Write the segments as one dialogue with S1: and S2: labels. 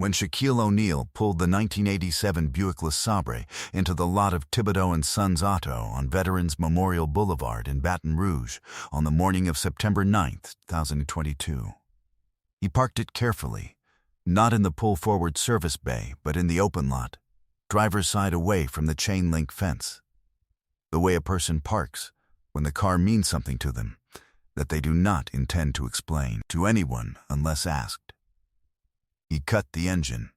S1: when Shaquille O'Neal pulled the 1987 Buick LeSabre into the lot of Thibodeau and Sons Auto on Veterans Memorial Boulevard in Baton Rouge on the morning of September 9, 2022. He parked it carefully, not in the pull-forward service bay, but in the open lot, driver's side away from the chain-link fence. The way a person parks when the car means something to them that they do not intend to explain to anyone unless asked. He cut the engine.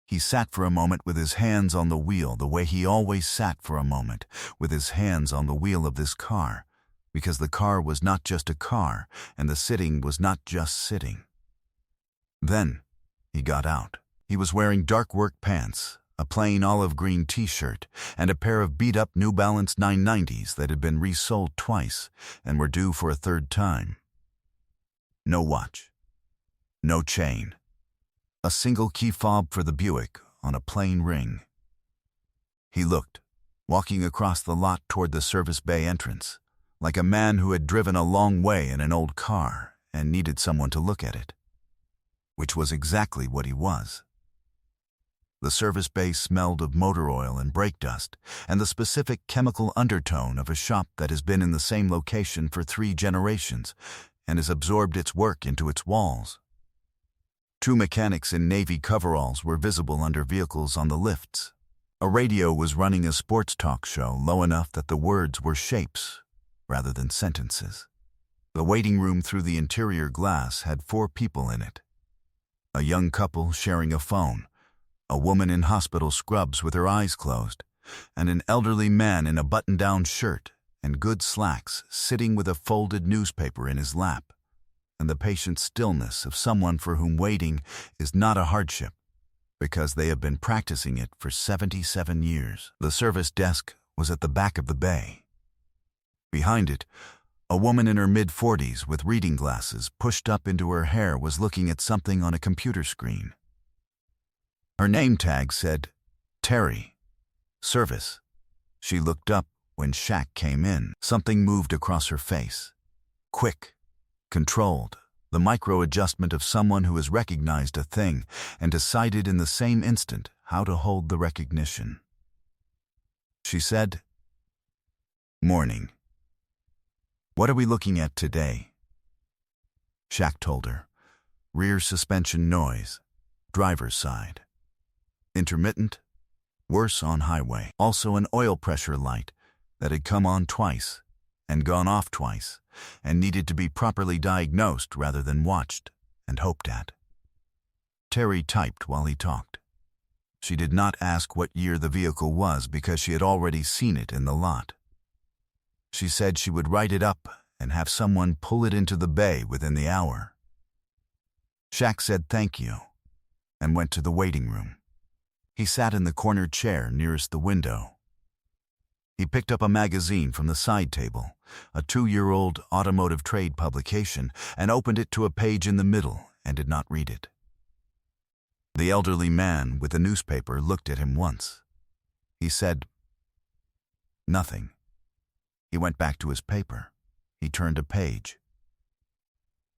S1: He sat for a moment with his hands on the wheel the way he always sat for a moment with his hands on the wheel of this car, because the car was not just a car and the sitting was not just sitting. Then he got out. He was wearing dark work pants, a plain olive green t-shirt, and a pair of beat-up New Balance 990s that had been resold twice and were due for a third time. No watch. No chain. A single key fob for the Buick on a plain ring. He looked, walking across the lot toward the service bay entrance, like a man who had driven a long way in an old car and needed someone to look at it. Which was exactly what he was. The service bay smelled of motor oil and brake dust, and the specific chemical undertone of a shop that has been in the same location for 3 generations and has absorbed its work into its walls. 2 mechanics in navy coveralls were visible under vehicles on the lifts. A radio was running a sports talk show low enough that the words were shapes rather than sentences. The waiting room through the interior glass had 4 people in it. A young couple sharing a phone, a woman in hospital scrubs with her eyes closed, and an elderly man in a button-down shirt and good slacks sitting with a folded newspaper in his lap, and the patient stillness of someone for whom waiting is not a hardship, because they have been practicing it for 77 years. The service desk was at the back of the bay. Behind it, a woman in her mid-40s with reading glasses pushed up into her hair was looking at something on a computer screen. Her name tag said, Terry, Service. She looked up when Shaq came in. Something moved across her face. Quick, controlled, the micro-adjustment of someone who has recognized a thing and decided in the same instant how to hold the recognition. She said, Morning. What are we looking at today? Shaq told her. Rear suspension noise, driver's side. Intermittent, worse on highway. Also an oil pressure light that had come on twice and gone off twice and needed to be properly diagnosed rather than watched and hoped at. Terry typed while he talked. She did not ask what year the vehicle was because she had already seen it in the lot. She said she would write it up and have someone pull it into the bay within the hour. Shaq said thank you and went to the waiting room. He sat in the corner chair nearest the window. He picked up a magazine from the side table, a 2-year-old automotive trade publication, and opened it to a page in the middle and did not read it. The elderly man with the newspaper looked at him once. He said, Nothing. He went back to his paper. He turned a page.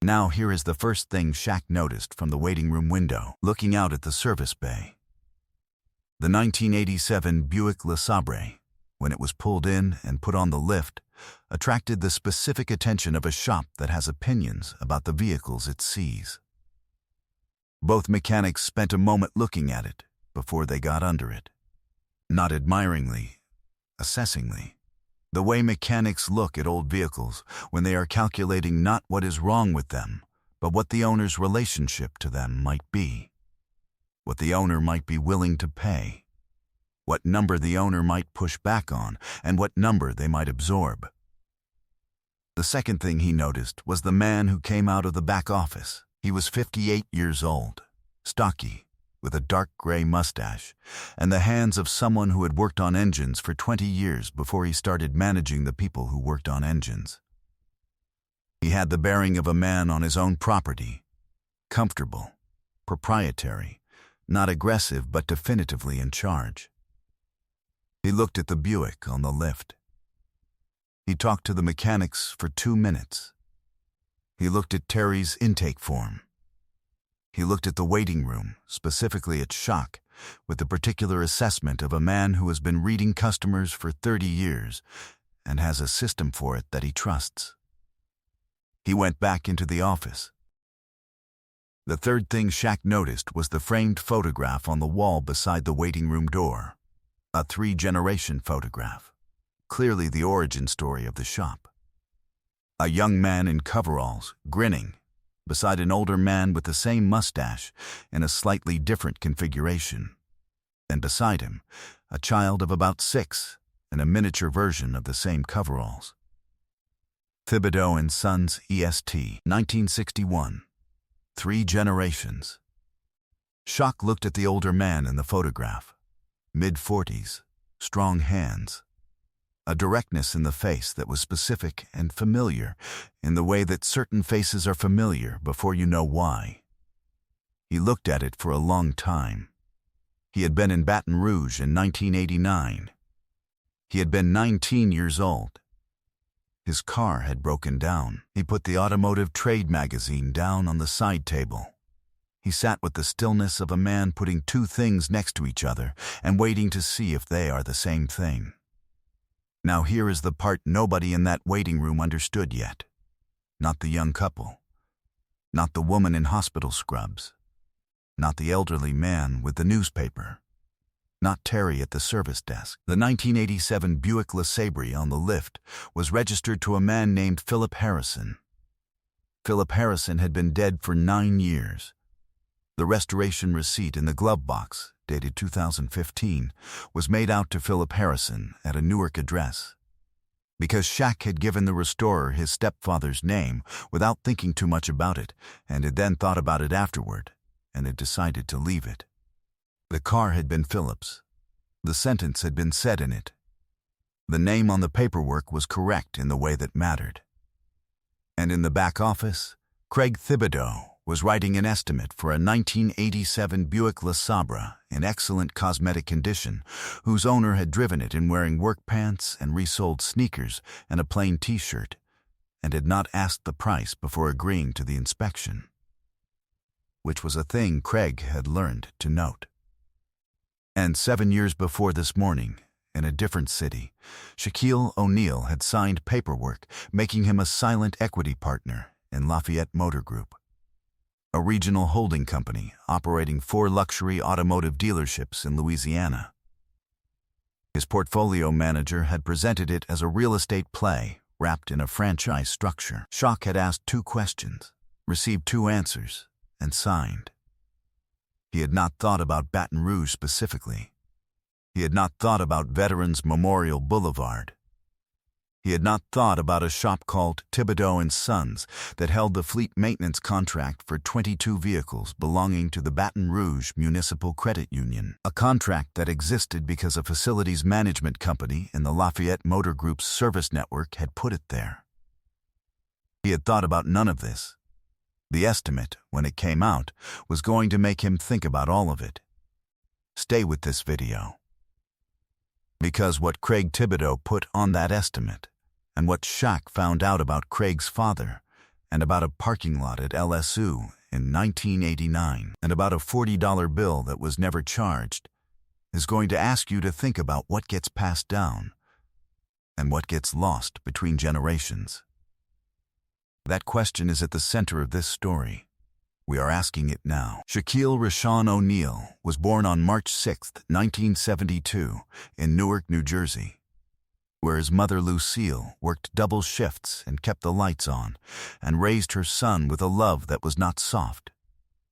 S1: Now here is the first thing Shaq noticed from the waiting room window, looking out at the service bay. The 1987 Buick LeSabre, when it was pulled in and put on the lift, attracted the specific attention of a shop that has opinions about the vehicles it sees. Both mechanics spent a moment looking at it before they got under it. Not admiringly, assessingly. The way mechanics look at old vehicles when they are calculating not what is wrong with them, but what the owner's relationship to them might be. What the owner might be willing to pay. What number the owner might push back on, and what number they might absorb. The second thing he noticed was the man who came out of the back office. He was 58 years old, stocky, with a dark gray mustache, and the hands of someone who had worked on engines for 20 years before he started managing the people who worked on engines. He had the bearing of a man on his own property, comfortable, proprietary, not aggressive but definitively in charge. He looked at the Buick on the lift. He talked to the mechanics for 2 minutes. He looked at Terry's intake form. He looked at the waiting room, specifically at Shaq, with the particular assessment of a man who has been reading customers for 30 years and has a system for it that he trusts. He went back into the office. The third thing Shaq noticed was the framed photograph on the wall beside the waiting room door. A 3-generation photograph, clearly the origin story of the shop. A young man in coveralls, grinning, beside an older man with the same mustache in a slightly different configuration. And beside him, a child of about 6 in a miniature version of the same coveralls. Thibodeau and Sons EST, 1961. 3 generations. Shaq looked at the older man in the photograph. Mid-40s, strong hands. A directness in the face that was specific and familiar in the way that certain faces are familiar before you know why. He looked at it for a long time. He had been in Baton Rouge in 1989. He had been 19 years old. His car had broken down. He put the Automotive Trade magazine down on the side table. He sat with the stillness of a man putting 2 things next to each other and waiting to see if they are the same thing. Now here is the part nobody in that waiting room understood yet. Not the young couple. Not the woman in hospital scrubs. Not the elderly man with the newspaper. Not Terry at the service desk. The 1987 Buick LeSabre on the lift was registered to a man named Philip Harrison. Philip Harrison had been dead for 9 years. The restoration receipt in the glove box, dated 2015, was made out to Philip Harrison at a Newark address. Because Shaq had given the restorer his stepfather's name without thinking too much about it, and had then thought about it afterward, and had decided to leave it. The car had been Philip's. The sentence had been said in it. The name on the paperwork was correct in the way that mattered. And in the back office, Craig Thibodeau was writing an estimate for a 1987 Buick LeSabre in excellent cosmetic condition, whose owner had driven it in wearing work pants and resoled sneakers and a plain t-shirt, and had not asked the price before agreeing to the inspection. Which was a thing Craig had learned to note. And 7 years before this morning, in a different city, Shaquille O'Neal had signed paperwork making him a silent equity partner in Lafayette Motor Group, a regional holding company operating 4 luxury automotive dealerships in Louisiana. His portfolio manager had presented it as a real estate play wrapped in a franchise structure. Shaq had asked 2 questions, received 2 answers, and signed. He had not thought about Baton Rouge specifically. He had not thought about Veterans Memorial Boulevard. He had not thought about a shop called Thibodeau and Sons that held the fleet maintenance contract for 22 vehicles belonging to the Baton Rouge Municipal Credit Union, a contract that existed because a facilities management company in the Lafayette Motor Group's service network had put it there. He had thought about none of this. The estimate, when it came out, was going to make him think about all of it. Stay with this video. Because what Craig Thibodeau put on that estimate, and what Shaq found out about Craig's father, and about a parking lot at LSU in 1989, and about a $40 bill that was never charged, is going to ask you to think about what gets passed down, and what gets lost between generations. That question is at the center of this story. We are asking it now. Shaquille Rashawn O'Neal was born on March 6, 1972, in Newark, New Jersey, where his mother Lucille worked double shifts and kept the lights on, and raised her son with a love that was not soft,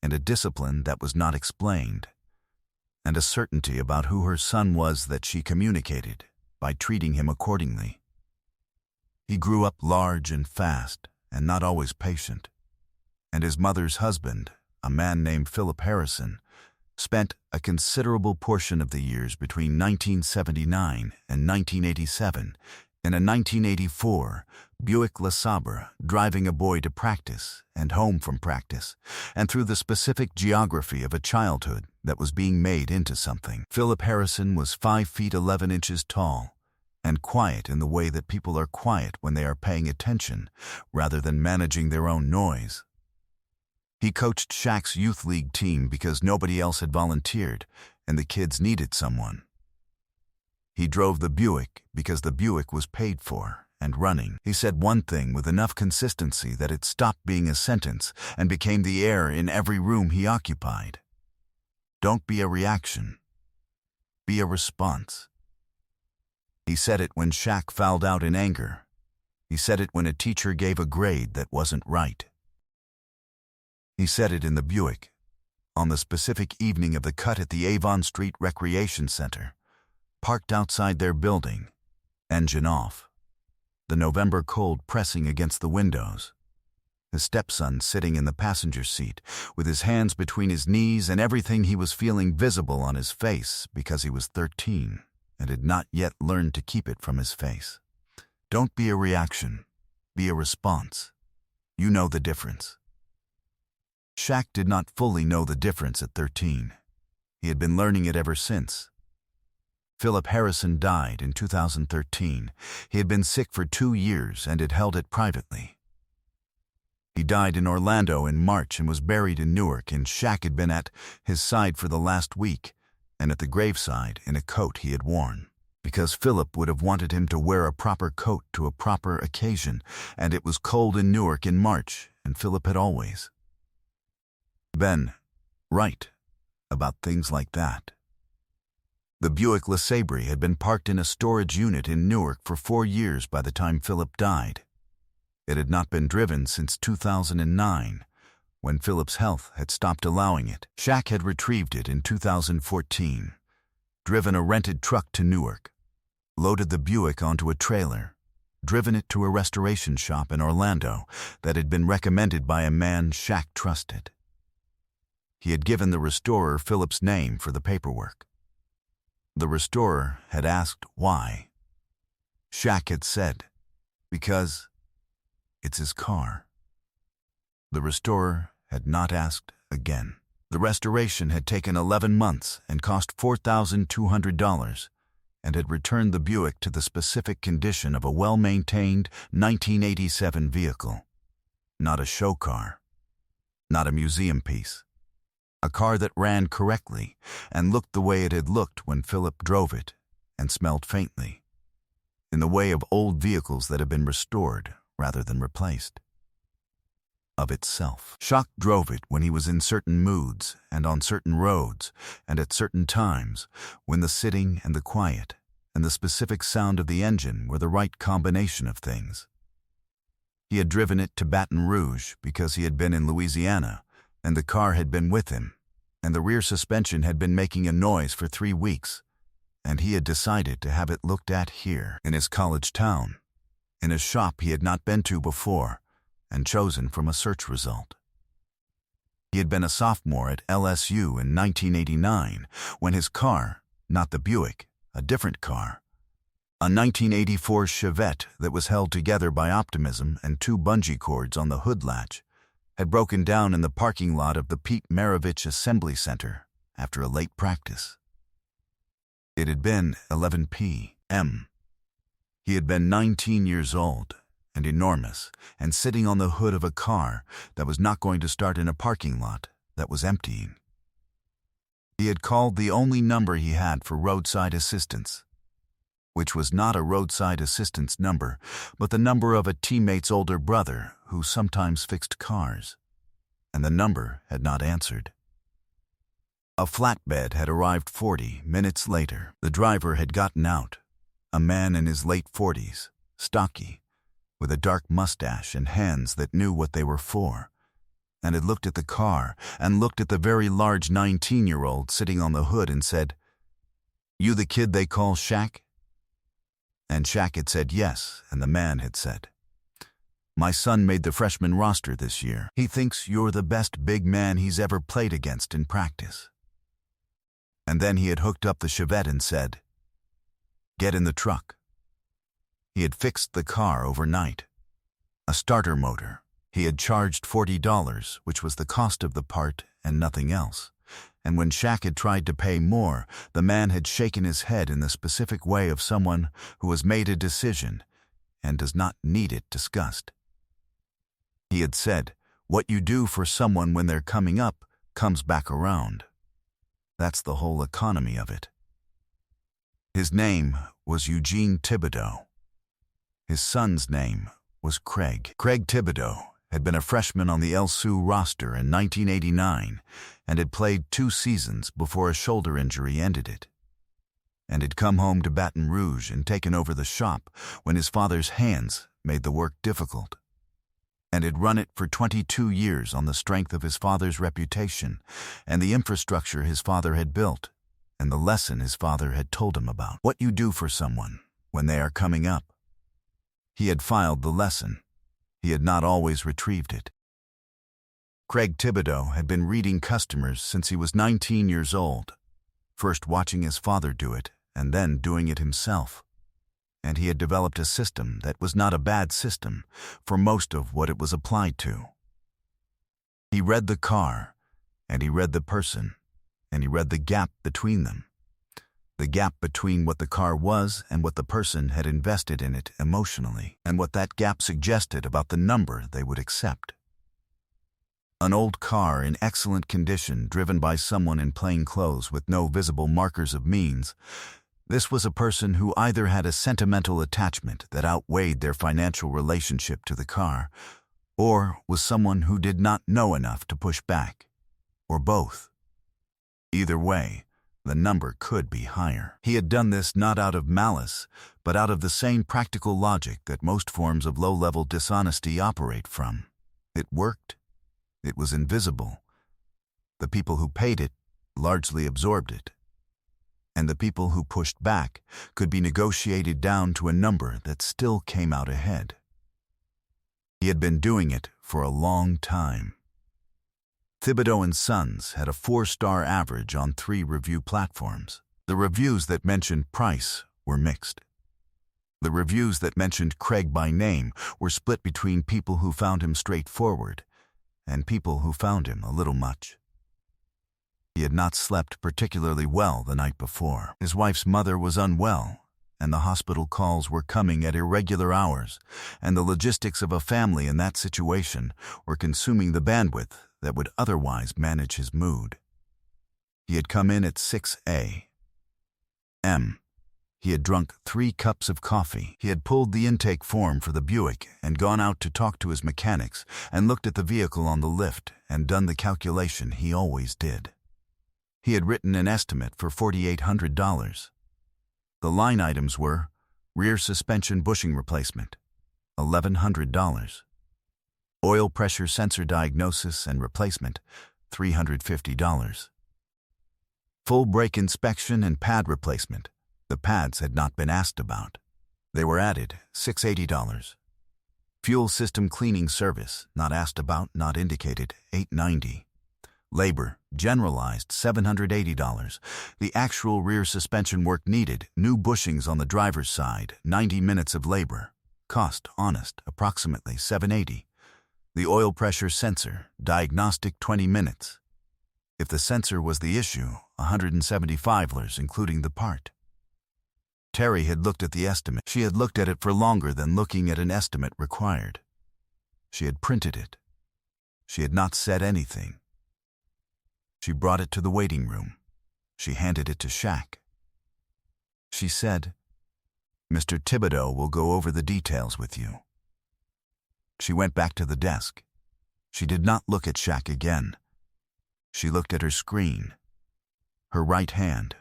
S1: and a discipline that was not explained, and a certainty about who her son was that she communicated by treating him accordingly. He grew up large and fast, and not always patient. And his mother's husband, a man named Philip Harrison, spent a considerable portion of the years between 1979 and 1987 in a 1984 Buick LeSabre driving a boy to practice and home from practice, and through the specific geography of a childhood that was being made into something. Philip Harrison was 5 feet 11 inches tall, and quiet in the way that people are quiet when they are paying attention rather than managing their own noise. He coached Shaq's youth league team because nobody else had volunteered, and the kids needed someone. He drove the Buick because the Buick was paid for and running. He said one thing with enough consistency that it stopped being a sentence and became the air in every room he occupied. Don't be a reaction. Be a response. He said it when Shaq fouled out in anger. He said it when a teacher gave a grade that wasn't right. He said it in the Buick, on the specific evening of the cut at the Avon Street Recreation Center, parked outside their building, engine off, the November cold pressing against the windows, his stepson sitting in the passenger seat with his hands between his knees and everything he was feeling visible on his face because he was 13 and had not yet learned to keep it from his face. Don't be a reaction. Be a response. You know the difference. Shaq did not fully know the difference at 13. He had been learning it ever since. Philip Harrison died in 2013. He had been sick for 2 years and had held it privately. He died in Orlando in March and was buried in Newark, and Shaq had been at his side for the last week and at the graveside in a coat he had worn, because Philip would have wanted him to wear a proper coat to a proper occasion, and it was cold in Newark in March, and Philip had always been right about things like that. The Buick LeSabre had been parked in a storage unit in Newark for 4 years by the time Philip died. It had not been driven since 2009, when Philip's health had stopped allowing it. Shaq had retrieved it in 2014, driven a rented truck to Newark, loaded the Buick onto a trailer, driven it to a restoration shop in Orlando that had been recommended by a man Shaq trusted. He had given the restorer Philip's name for the paperwork. The restorer had asked why. Shaq had said, because it's his car. The restorer had not asked again. The restoration had taken 11 months and cost $4,200 and had returned the Buick to the specific condition of a well-maintained 1987 vehicle. Not a show car. Not a museum piece. A car that ran correctly and looked the way it had looked when Philip drove it and smelled faintly, in the way of old vehicles that have been restored rather than replaced. Of itself. Shaq drove it when he was in certain moods and on certain roads and at certain times, when the sitting and the quiet and the specific sound of the engine were the right combination of things. He had driven it to Baton Rouge because he had been in Louisiana, and the car had been with him, and the rear suspension had been making a noise for 3 weeks, and he had decided to have it looked at here in his college town, in a shop he had not been to before, and chosen from a search result. He had been a sophomore at LSU in 1989 when his car, not the Buick, a different car, a 1984 Chevette that was held together by optimism and 2 bungee cords on the hood latch, had broken down in the parking lot of the Pete Maravich Assembly Center after a late practice. It had been 11 p.m. He had been 19 years old and enormous and sitting on the hood of a car that was not going to start in a parking lot that was emptying. He had called the only number he had for roadside assistance, which was not a roadside assistance number, but the number of a teammate's older brother who sometimes fixed cars, and the number had not answered. A flatbed had arrived 40 minutes later. The driver had gotten out, a man in his late 40s, stocky, with a dark mustache and hands that knew what they were for, and had looked at the car and looked at the very large 19-year-old sitting on the hood and said, "You the kid they call Shaq?" And Shaq had said yes, and the man had said, "My son made the freshman roster this year. He thinks you're the best big man he's ever played against in practice." And then he had hooked up the Chevette and said, "Get in the truck." He had fixed the car overnight. A starter motor. He had charged $40, which was the cost of the part and nothing else. And when Shaq had tried to pay more, the man had shaken his head in the specific way of someone who has made a decision and does not need it discussed. He had said, What you do for someone when they're coming up comes back around. That's the whole economy of it. His name was Eugene Thibodeau. His son's name was Craig. Craig Thibodeau had been a freshman on the LSU roster in 1989 and had played 2 seasons before a shoulder injury ended it, and had come home to Baton Rouge and taken over the shop when his father's hands made the work difficult, and had run it for 22 years on the strength of his father's reputation and the infrastructure his father had built and the lesson his father had told him about what you do for someone when they are coming up. He had filed the lesson. He had not always retrieved it. Craig Thibodeau had been reading customers since he was 19 years old, first watching his father do it and then doing it himself. And he had developed a system that was not a bad system for most of what it was applied to. He read the car, and he read the person, and he read the gap between them. The gap between what the car was and what the person had invested in it emotionally, and what that gap suggested about the number they would accept. An old car in excellent condition driven by someone in plain clothes with no visible markers of means. This was a person who either had a sentimental attachment that outweighed their financial relationship to the car, or was someone who did not know enough to push back, or both. Either way, the number could be higher. He had done this not out of malice, but out of the same practical logic that most forms of low-level dishonesty operate from. It worked. It was invisible. The people who paid it largely absorbed it. And the people who pushed back could be negotiated down to a number that still came out ahead. He had been doing it for a long time. Thibodeau & Sons had a 4-star average on 3 review platforms. The reviews that mentioned price were mixed. The reviews that mentioned Craig by name were split between people who found him straightforward and people who found him a little much. He had not slept particularly well the night before. His wife's mother was unwell, and the hospital calls were coming at irregular hours, and the logistics of a family in that situation were consuming the bandwidth that would otherwise manage his mood. He had come in at 6 a.m. He had drunk 3 cups of coffee. He had pulled the intake form for the Buick and gone out to talk to his mechanics and looked at the vehicle on the lift and done the calculation he always did. He had written an estimate for $4,800. The line items were rear suspension bushing replacement, $1,100. Oil pressure sensor diagnosis and replacement, $350. Full brake inspection and pad replacement. The pads had not been asked about. They were added, $680. Fuel system cleaning service, not asked about, not indicated, $890. Labor, generalized, $780. The actual rear suspension work needed, new bushings on the driver's side, 90 minutes of labor. Cost, honest, approximately $780. The oil pressure sensor, diagnostic, 20 minutes. If the sensor was the issue, $175, including the part. Terry had looked at the estimate. She had looked at it for longer than looking at an estimate required. She had printed it. She had not said anything. She brought it to the waiting room. She handed it to Shaq. She said, "Mr. Thibodeau will go over the details with you." She went back to the desk. She did not look at Shaq again. She looked at her screen. Her right hand,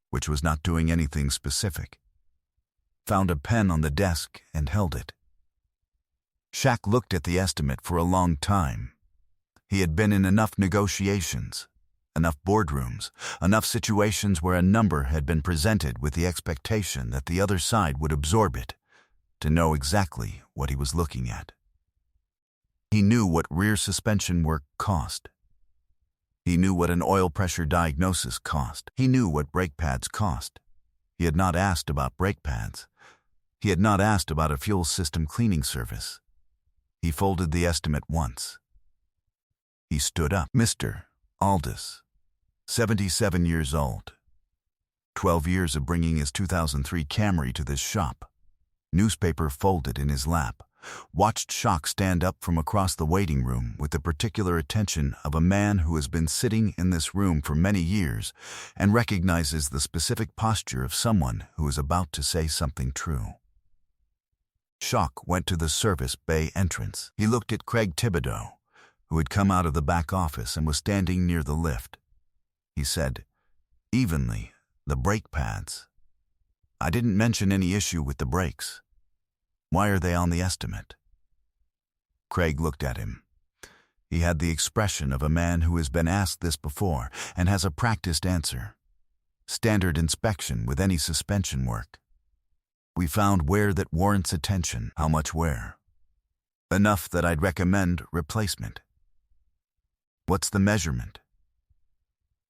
S1: which was not doing anything specific, found a pen on the desk and held it. Shaq looked at the estimate for a long time. He had been in enough negotiations, enough boardrooms, enough situations where a number had been presented with the expectation that the other side would absorb it, to know exactly what he was looking at. He knew what rear suspension work cost. He knew what an oil pressure diagnosis cost. He knew what brake pads cost. He had not asked about brake pads. He had not asked about a fuel system cleaning service. He folded the estimate once. He stood up. Mr. Aldous, 77 years old. 12 years of bringing his 2003 Camry to this shop. Newspaper folded in his lap. watched Shaq stand up from across the waiting room with the particular attention of a man who has been sitting in this room for many years and recognizes the specific posture of someone who is about to say something true. Shaq went to the service bay entrance. He looked at Craig Thibodeau, who had come out of the back office and was standing near the lift. He said, evenly, "The brake pads. I didn't mention any issue with the brakes. Why are they on the estimate?" Craig looked at him. He had the expression of a man who has been asked this before and has a practiced answer. Standard inspection with any suspension work. "We found wear that warrants attention." "How much wear?" "Enough that I'd recommend replacement." "What's the measurement?"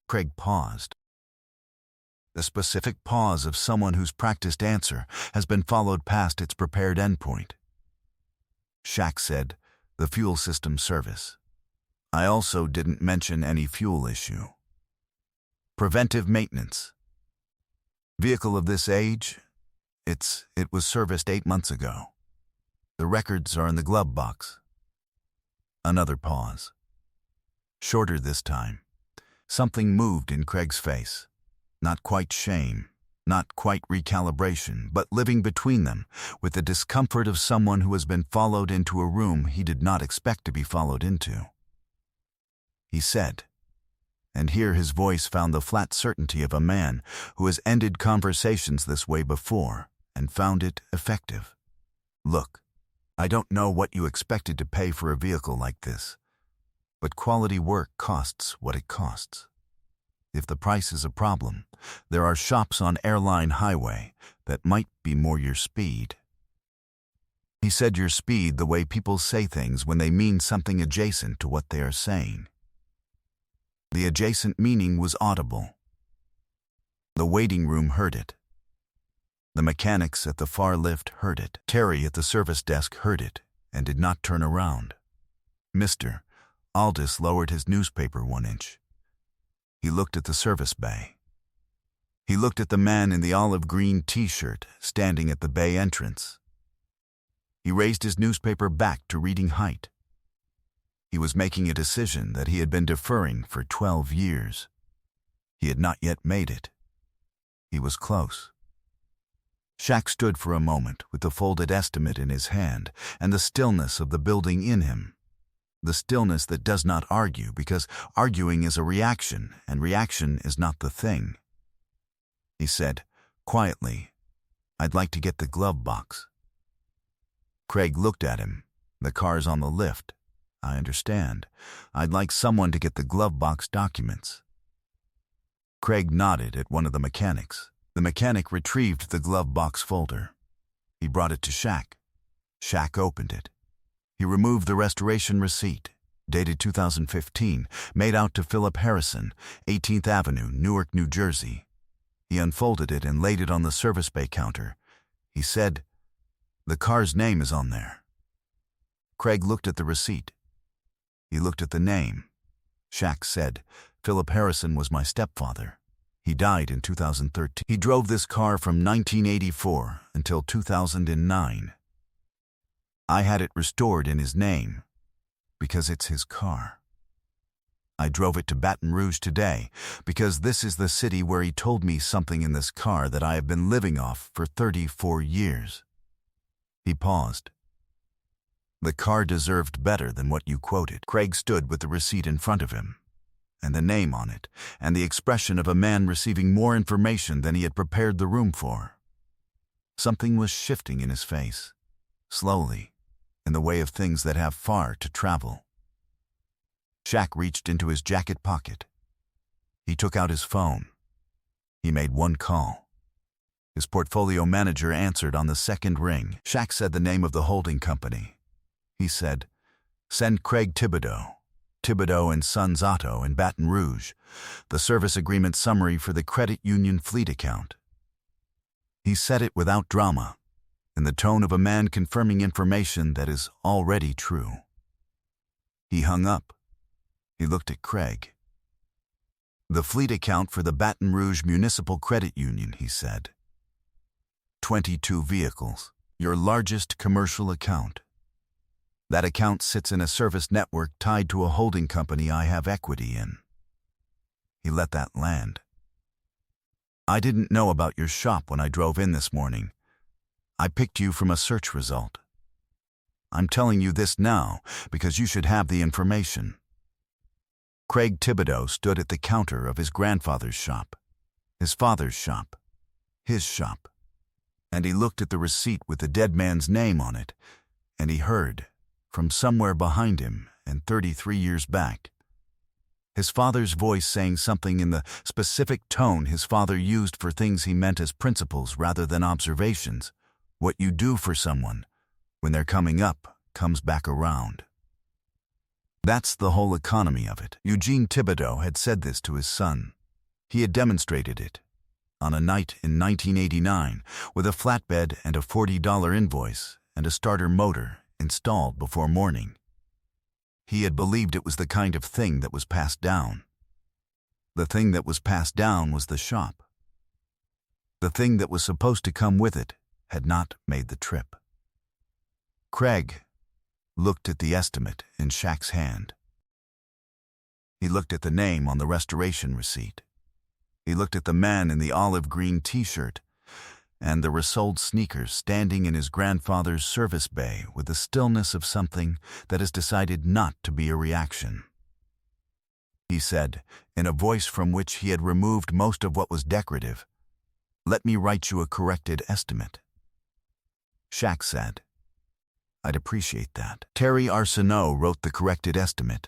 S1: Craig paused. The specific pause of someone whose practiced answer has been followed past its prepared endpoint. Shaq said, "The fuel system service. I also didn't mention any fuel issue." "Preventive maintenance. Vehicle of this age? It was serviced 8 months ago. The records are in the glove box." Another pause. Shorter this time. Something moved in Craig's face. Not quite shame, not quite recalibration, but living between them, with the discomfort of someone who has been followed into a room he did not expect to be followed into. He said, and here his voice found the flat certainty of a man who has ended conversations this way before and found it effective. "Look, I don't know what you expected to pay for a vehicle like this, but quality work costs what it costs. If the price is a problem, there are shops on Airline Highway that might be more your speed." He said your speed the way people say things when they mean something adjacent to what they are saying. The adjacent meaning was audible. The waiting room heard it. The mechanics at the far lift heard it. Terry at the service desk heard it and did not turn around. Mr. Aldis lowered his newspaper 1 inch. He looked at the service bay. He looked at the man in the olive green t-shirt standing at the bay entrance. He raised his newspaper back to reading height. He was making a decision that he had been deferring for 12 years. He had not yet made it. He was close. Shaq stood for a moment with the folded estimate in his hand and the stillness of the building in him. The stillness that does not argue, because arguing is a reaction, and reaction is not the thing. He said, quietly, "I'd like to get the glove box." Craig looked at him. "The car's on the lift. I understand. I'd like someone to get the glove box documents." Craig nodded at one of the mechanics. The mechanic retrieved the glove box folder. He brought it to Shaq. Shaq opened it. He removed the restoration receipt, dated 2015, made out to Philip Harrison, 18th Avenue, Newark, New Jersey. He unfolded it and laid it on the service bay counter. He said, "The car's name is on there." Craig looked at the receipt. He looked at the name. Shaq said, "Philip Harrison was my stepfather. He died in 2013. He drove this car from 1984 until 2009. I had it restored in his name because it's his car. I drove it to Baton Rouge today because this is the city where he told me something in this car that I have been living off for 34 years. He paused. "The car deserved better than what you quoted." Craig stood with the receipt in front of him, and the name on it, and the expression of a man receiving more information than he had prepared the room for. Something was shifting in his face, slowly, in the way of things that have far to travel. Shaq reached into his jacket pocket. He took out his phone. He made one call. His portfolio manager answered on the second ring. Shaq said the name of the holding company. He said, "Send Craig Thibodeau, Thibodeau and Sons Auto in Baton Rouge, the service agreement summary for the credit union fleet account." He said it without drama, in the tone of a man confirming information that is already true. He hung up. He looked at Craig. "The fleet account for the Baton Rouge Municipal Credit Union," he said. 22 vehicles, your largest commercial account. That account sits in a service network tied to a holding company I have equity in. He let that land. I didn't know about your shop when I drove in this morning. I picked you from a search result. I'm telling you this now because you should have the information. Craig Thibodeau stood at the counter of his grandfather's shop, his father's shop, his shop, and he looked at the receipt with the dead man's name on it, and he heard, from somewhere behind him and 33 years back, his father's voice saying something in the specific tone his father used for things he meant as principles rather than observations. What you do for someone, when they're coming up, comes back around. That's the whole economy of it. Eugene Thibodeau had said this to his son. He had demonstrated it on a night in 1989 with a flatbed and a $40 invoice and a starter motor installed before morning. He had believed it was the kind of thing that was passed down. The thing that was passed down was the shop. The thing that was supposed to come with it had not made the trip. Craig looked at the estimate in Shaq's hand. He looked at the name on the restoration receipt. He looked at the man in the olive green t-shirt and the resoled sneakers standing in his grandfather's service bay with the stillness of something that has decided not to be a reaction. He said, in a voice from which he had removed most of what was decorative, "Let me write you a corrected estimate." Shaq said, "I'd appreciate that." Terry Arsenault wrote the corrected estimate.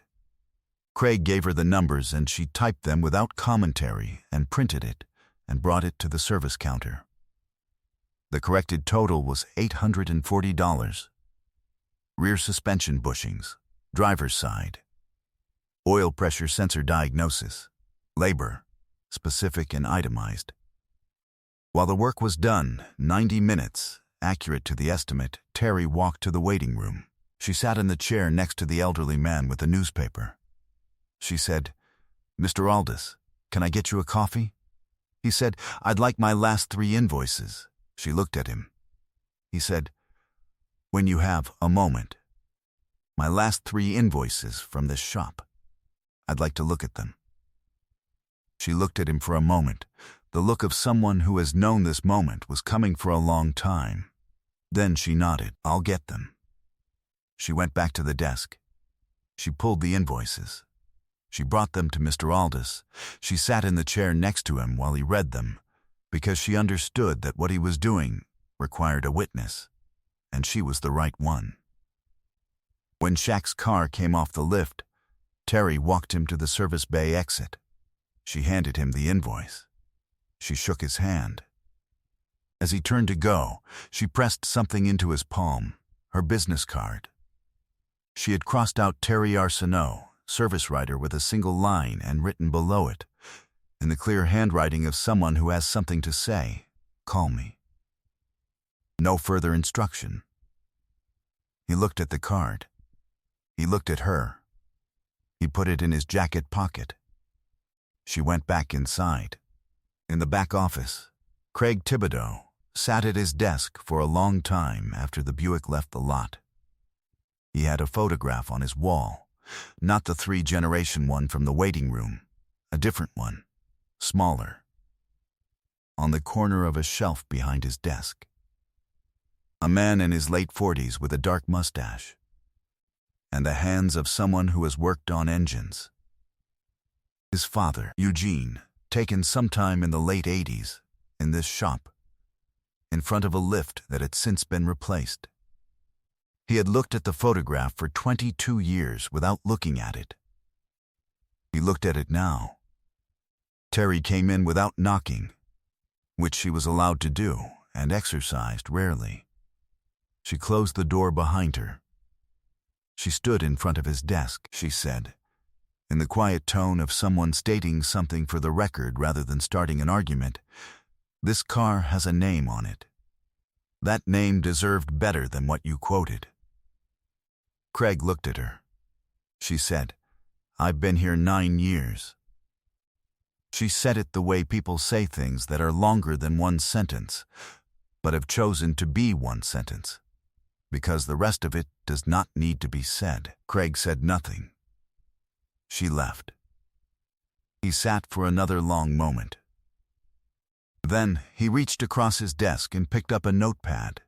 S1: Craig gave her the numbers and she typed them without commentary and printed it and brought it to the service counter. The corrected total was $840. Rear suspension bushings, driver's side, oil pressure sensor diagnosis, labor, specific and itemized. While the work was done, 90 minutes, accurate to the estimate, Terry walked to the waiting room. She sat in the chair next to the elderly man with the newspaper. She said, "Mr. Aldous, can I get you a coffee?" He said, "I'd like my last 3 invoices." She looked at him. He said, "When you have a moment. My last 3 invoices from this shop. I'd like to look at them." She looked at him for a moment. The look of someone who has known this moment was coming for a long time. Then she nodded. "I'll get them." She went back to the desk. She pulled the invoices. She brought them to Mr. Aldous. She sat in the chair next to him while he read them, because she understood that what he was doing required a witness, and she was the right one. When Shaq's car came off the lift, Terry walked him to the service bay exit. She handed him the invoice. She shook his hand. As he turned to go, she pressed something into his palm, her business card. She had crossed out Terry Arsenault, service writer, with a single line and written below it, in the clear handwriting of someone who has something to say, "Call me." No further instruction. He looked at the card. He looked at her. He put it in his jacket pocket. She went back inside. In the back office, Craig Thibodeau sat at his desk for a long time after the Buick left the lot. He had a photograph on his wall, not the 3-generation one from the waiting room, a different one, smaller, on the corner of a shelf behind his desk. A man in his late 40s with a dark mustache, and the hands of someone who has worked on engines. His father, Eugene, taken sometime in the late 80s, in this shop, in front of a lift that had since been replaced. He had looked at the photograph for 22 years without looking at it. He looked at it now. Terry came in without knocking, which she was allowed to do and exercised rarely. She closed the door behind her. She stood in front of his desk. She said, in the quiet tone of someone stating something for the record rather than starting an argument, "This car has a name on it. That name deserved better than what you quoted." Craig looked at her. She said, "I've been here 9 years." She said it the way people say things that are longer than one sentence, but have chosen to be one sentence. because the rest of it does not need to be said. Craig said nothing. She left. He sat for another long moment. Then he reached across his desk and picked up a notepad.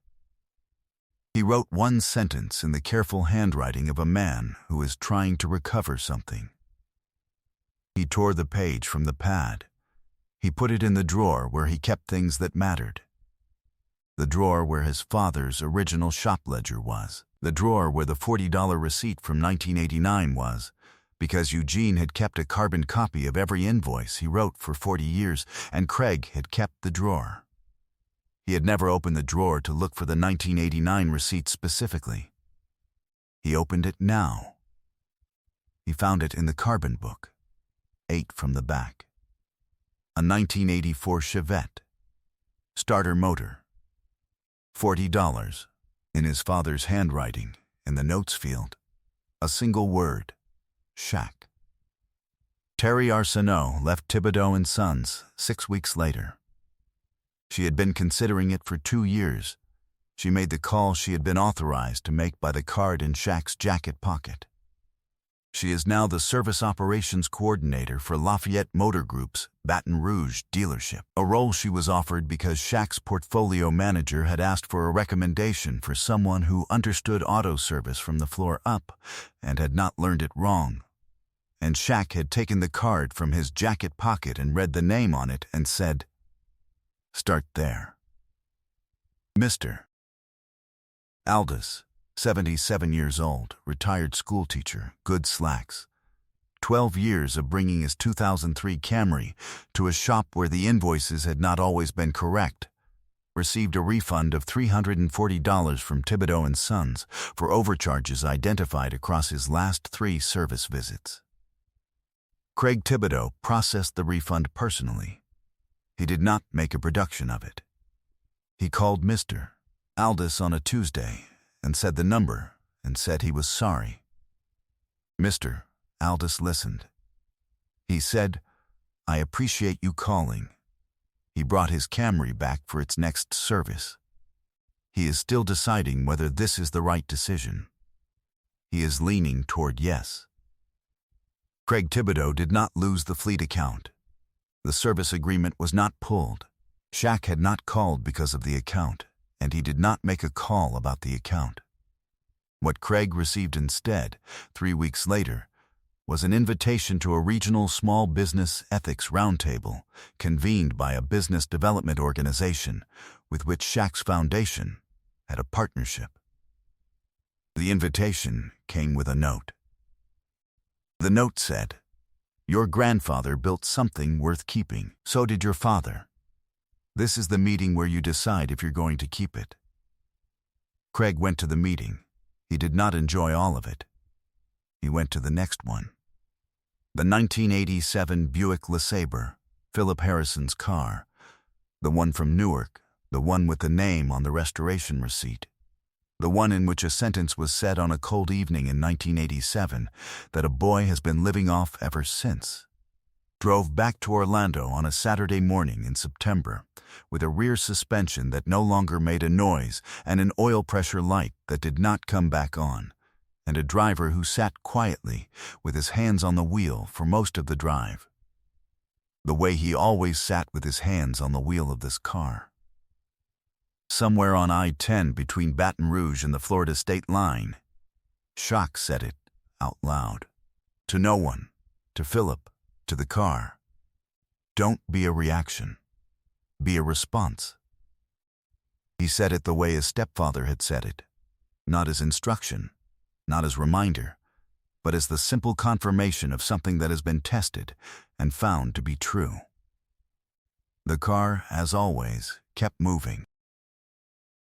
S1: He wrote one sentence in the careful handwriting of a man who is trying to recover something. He tore the page from the pad. He put it in the drawer where he kept things that mattered. The drawer where his father's original shop ledger was. The drawer where the $40 receipt from 1989 was, because Eugene had kept a carbon copy of every invoice he wrote for 40 years, and Craig had kept the drawer. He had never opened the drawer to look for the 1989 receipt specifically. He opened it now. He found it in the carbon book, 8 from the back. A 1984 Chevette. Starter motor. $40. In his father's handwriting, in the notes field. A single word. Shaq. Terry Arsenault left Thibodeau & Sons 6 weeks later. She had been considering it for 2 years. She made the call she had been authorized to make by the card in Shaq's jacket pocket. She is now the Service Operations Coordinator for Lafayette Motor Group's Baton Rouge dealership, a role she was offered because Shaq's portfolio manager had asked for a recommendation for someone who understood auto service from the floor up and had not learned it wrong. And Shaq had taken the card from his jacket pocket and read the name on it and said, "Start there." Mr. Aldous, 77 years old, retired schoolteacher, good slacks. 12 years of bringing his 2003 Camry to a shop where the invoices had not always been correct. Received a refund of $340 from Thibodeau & Sons for overcharges identified across his last 3 service visits. Craig Thibodeau processed the refund personally. He did not make a production of it. He called Mr. Aldous on a Tuesday and said the number and said he was sorry. Mr. Aldous listened. He said, "I appreciate you calling." He brought his Camry back for its next service. He is still deciding whether this is the right decision. He is leaning toward yes. Craig Thibodeau did not lose the fleet account. The service agreement was not pulled. Shaq had not called because of the account, and he did not make a call about the account. What Craig received instead, 3 weeks later, was an invitation to a regional small business ethics roundtable convened by a business development organization with which Shaq's foundation had a partnership. The invitation came with a note. The note said, "Your grandfather built something worth keeping. So did your father. This is the meeting where you decide if you're going to keep it." Craig went to the meeting. He did not enjoy all of it. He went to the next one. The 1987 Buick LeSabre, Philip Harrison's car, the one from Newark, the one with the name on the restoration receipt, the one in which a sentence was said on a cold evening in 1987 that a boy has been living off ever since, drove back to Orlando on a Saturday morning in September with a rear suspension that no longer made a noise and an oil pressure light that did not come back on, and a driver who sat quietly with his hands on the wheel for most of the drive, the way he always sat with his hands on the wheel of this car. Somewhere on I-10 between Baton Rouge and the Florida state line, Shaq said it out loud. To no one, to Philip, to the car. Don't be a reaction. Be a response. He said it the way his stepfather had said it, not as instruction, not as reminder, but as the simple confirmation of something that has been tested and found to be true. The car, as always, kept moving.